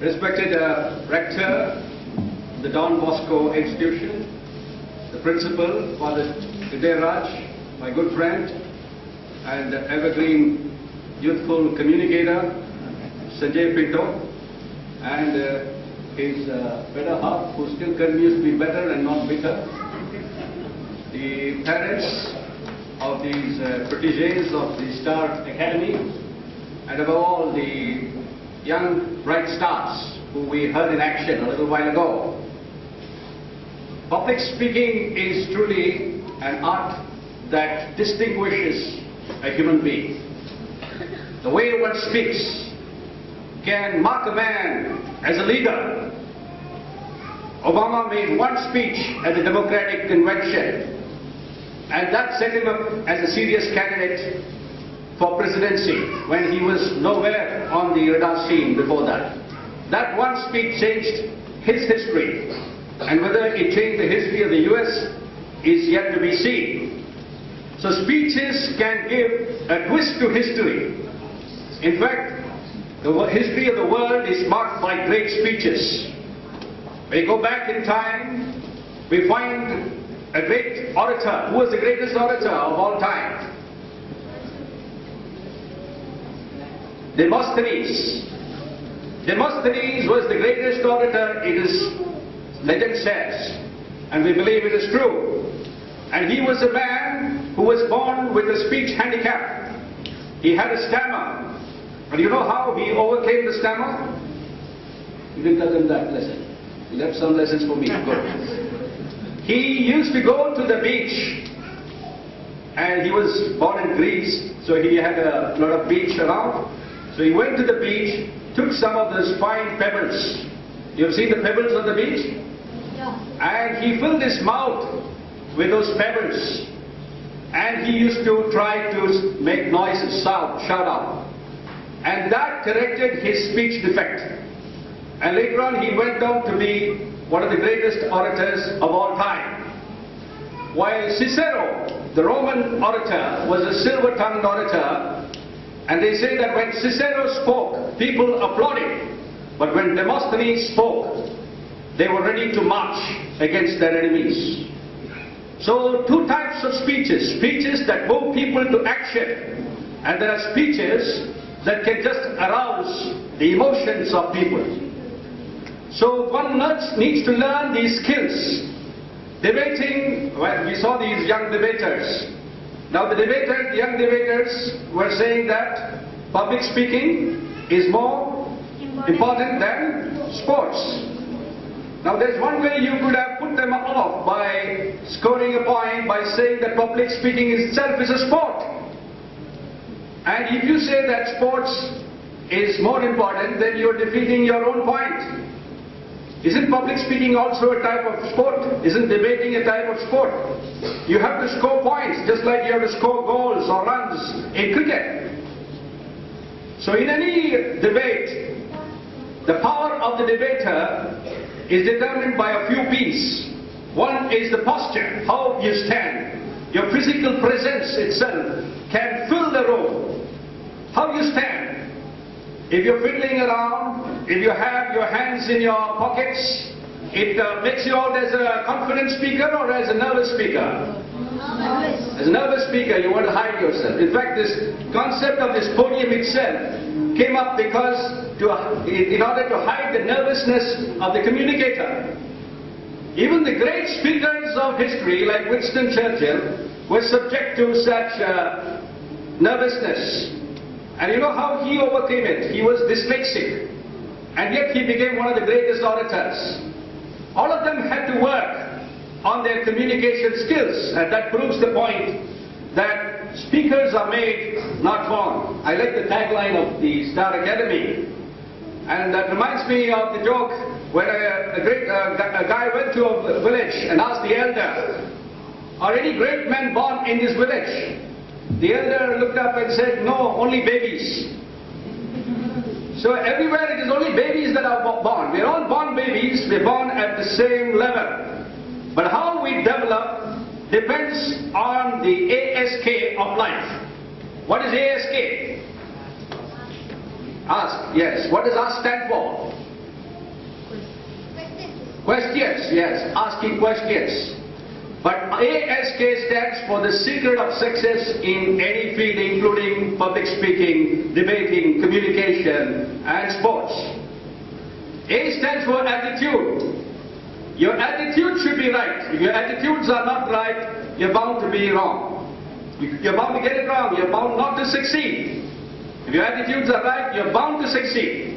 Respected Rector, the Don Bosco Institution, the Principal, Father Raj, my good friend, and evergreen youthful communicator, Sanjay Pinto, and his better half, who still continues to be better and not bitter, the parents of these protégés of the Star Academy, and above all the young bright stars who we heard in action a little while ago. Public speaking is truly an art that distinguishes a human being. The way one speaks can mark a man as a leader. Obama made one speech at the Democratic Convention, and that set him up as a serious candidate for presidency when he was nowhere on the radar scene before that. That one speech changed his history, and whether it changed the history of the US is yet to be seen. So speeches can give a twist to history. In fact, the history of the world is marked by great speeches. We go back in time, we find a great orator. Who was the greatest orator of all time? Demosthenes. Demosthenes was the greatest orator, it is legend says, and we believe it is true. And he was a man who was born with a speech handicap. He had a stammer. And you know how he overcame the stammer? You didn't tell them that lesson. You left some lessons for me. Good. He used to go to the beach, and he was born in Greece, so he had a lot of beach around. So he went to the beach, took some of those fine pebbles. You have seen the pebbles on the beach? Yeah. And he filled his mouth with those pebbles. And he used to try to make noises, shout out. And that corrected his speech defect. And later on he went on to be one of the greatest orators of all time. While Cicero, the Roman orator, was a silver-tongued orator, and they say that when Cicero spoke, people applauded. But when Demosthenes spoke, they were ready to march against their enemies. So two types of speeches. Speeches that move people to action. And there are speeches that can just arouse the emotions of people. So one needs to learn these skills. Debating, well, we saw these young debaters. Now the young debaters were saying that public speaking is more important than sports. Now there's one way you could have put them off by scoring a point by saying that public speaking itself is a sport. And if you say that sports is more important, then you're defeating your own point. Isn't public speaking also a type of sport? Isn't debating a type of sport? You have to score points, just like you have to score goals or runs in cricket. So in any debate, the power of the debater is determined by a few P's. One is the posture, how you stand. Your physical presence itself can fill the room. How you stand. If you're fiddling around, if you have your hands in your pockets, it makes you out as a confident speaker or as a nervous speaker? As a nervous speaker, you want to hide yourself. In fact, this concept of this podium itself came up because in order to hide the nervousness of the communicator. Even the great speakers of history, like Winston Churchill, were subject to such nervousness. And you know how he overcame it? He was dyslexic. And yet he became one of the greatest orators. All of them had to work on their communication skills. And that proves the point that speakers are made, not born. I like the tagline of the Star Academy. And that reminds me of the joke when a guy went to a village and asked the elder, "Are any great men born in this village?" The elder looked up and said, "No, only babies." So everywhere it is only babies that are born. We are all born babies, we are born at the same level. But how we develop depends on the ASK of life. What is ASK? Ask, yes. What does ASK stand for? Questions, yes, asking questions. But ASK stands for the secret of success in any field, including public speaking, debating, communication, and sports. A stands for attitude. Your attitude should be right. If your attitudes are not right, you're bound to be wrong. You're bound to get it wrong. You're bound not to succeed. If your attitudes are right, you're bound to succeed.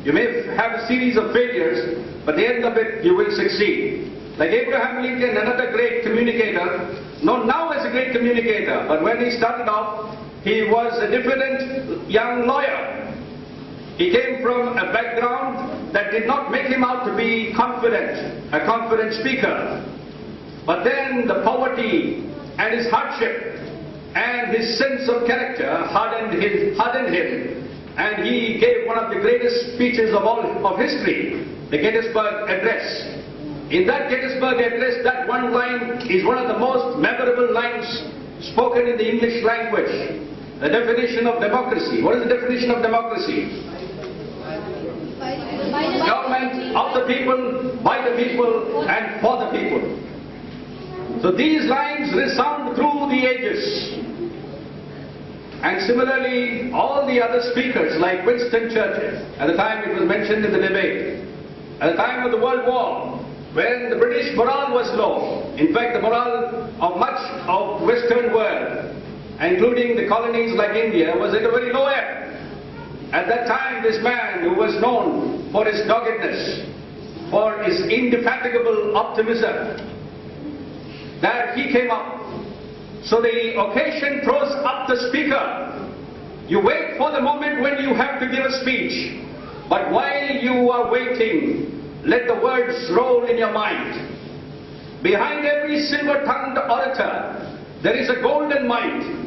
You may have a series of failures, but at the end of it, you will succeed. Like Abraham Lincoln, another great communicator, known now as a great communicator, but when he started off, he was a diffident young lawyer. He came from a background that did not make him out to be confident, a confident speaker. But then the poverty and his hardship and his sense of character hardened him, and he gave one of the greatest speeches of all of history, the Gettysburg Address. In that Gettysburg Address, that one line is one of the most memorable lines spoken in the English language. The definition of democracy. What is the definition of democracy? Government of the people, by the people, and for the people. So these lines resound through the ages. And similarly, all the other speakers like Winston Churchill, at the time it was mentioned in the debate, at the time of the World War, when the British morale was low, in fact the morale of much of Western world, including the colonies like India, was at a very low ebb. At that time, this man who was known for his doggedness, for his indefatigable optimism, that he came up. So the occasion throws up the speaker. You wait for the moment when you have to give a speech, but while you are waiting, let the words roll in your mind. Behind every silver-tongued orator, there is a golden mind.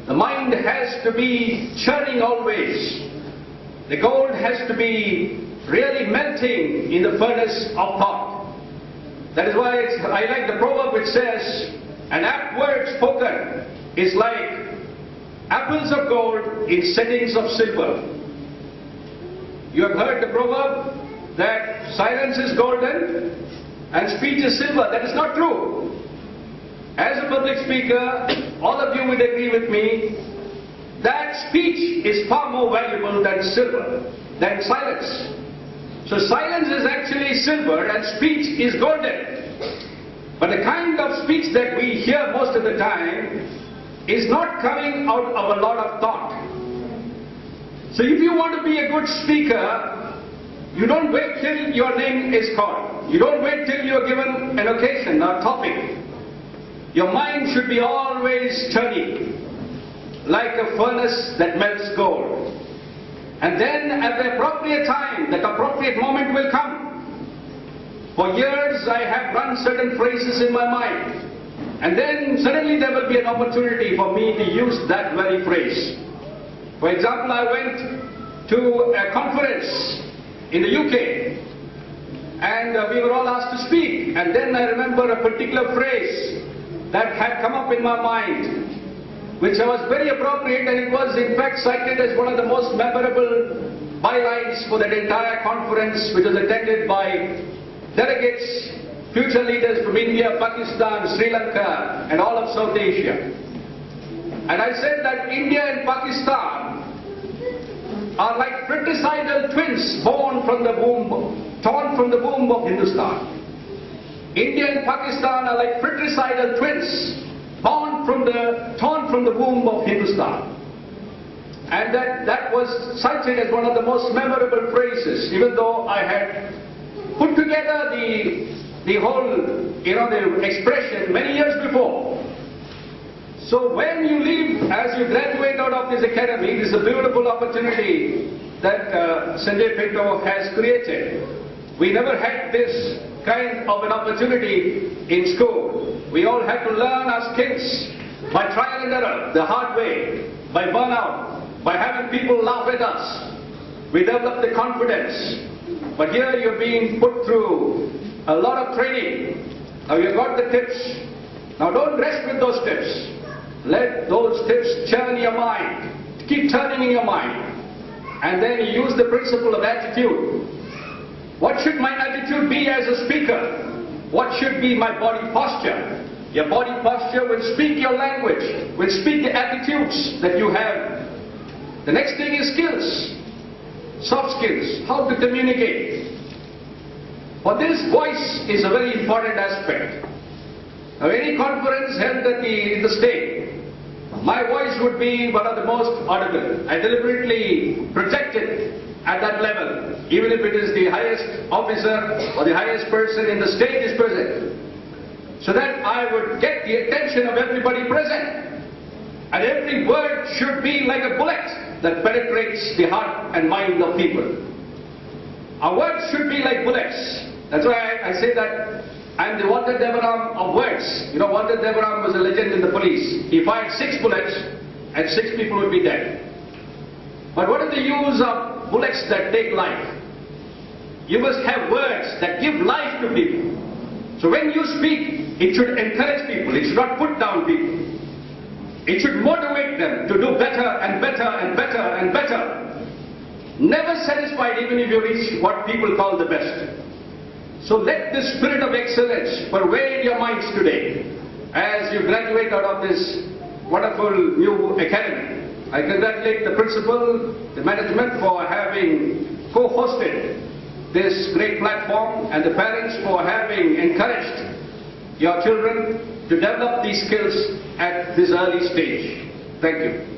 The mind has to be churning always. The gold has to be really melting in the furnace of thought. That is why I like the proverb which says, an apt word spoken is like apples of gold in settings of silver. You have heard the proverb that silence is golden and speech is silver. That is not true. As a public speaker, all of you would agree with me that speech is far more valuable than silver, than silence. So silence is actually silver and speech is golden. But the kind of speech that we hear most of the time is not coming out of a lot of thought. So if you want to be a good speaker, you don't wait till your name is called. You don't wait till you're given an occasion or topic. Your mind should be always turning, like a furnace that melts gold. And then at the appropriate time, that appropriate moment will come. For years I have run certain phrases in my mind. And then suddenly there will be an opportunity for me to use that very phrase. For example, I went to a conference in the UK. And we were all asked to speak. And then I remember a particular phrase that had come up in my mind, which was very appropriate, and it was in fact cited as one of the most memorable bylines for that entire conference, which was attended by delegates, future leaders from India, Pakistan, Sri Lanka, and all of South Asia. And I said that India and Pakistan are like fratricidal twins torn from the womb of Hindustan. India and Pakistan are like fratricidal twins torn from the womb of Hindustan. And that was cited as one of the most memorable phrases, even though I had put together the whole, the expression many years before. So when you leave, as you graduate out of this academy, this is a beautiful opportunity that Sanjay Pinto has created. We never had this kind of an opportunity in school. We all had to learn our skills by trial and error, the hard way, by burnout, by having people laugh at us. We developed the confidence. But here you're being put through a lot of training. Now you've got the tips. Now don't rest with those tips. Let those tips churn your mind. Keep turning in your mind. And then you use the principle of attitude. What should my attitude be as a speaker? What should be my body posture? Your body posture will speak your language, will speak the attitudes that you have. The next thing is skills, soft skills, how to communicate. For this, voice is a very important aspect. Now, any conference held in the state, my voice would be one of the most audible. I deliberately protect it at that level, even if it is the highest officer or the highest person in the state is present, so that I would get the attention of everybody present. And every word should be like a bullet that penetrates the heart and mind of people. Our words should be like bullets. That's why I say that I'm the Walter Deveram of words. You know, Walter Deveram was a legend in the police. He fired 6 bullets and 6 people would be dead. But what is the use of bullets that take life? You must have words that give life to people. So when you speak, it should encourage people. It should not put down people. It should motivate them to do better and better and better and better. Never satisfied even if you reach what people call the best. So let the spirit of excellence pervade your minds today as you graduate out of this wonderful new academy. I congratulate the principal, the management for having co-hosted this great platform, and the parents for having encouraged your children to develop these skills at this early stage. Thank you.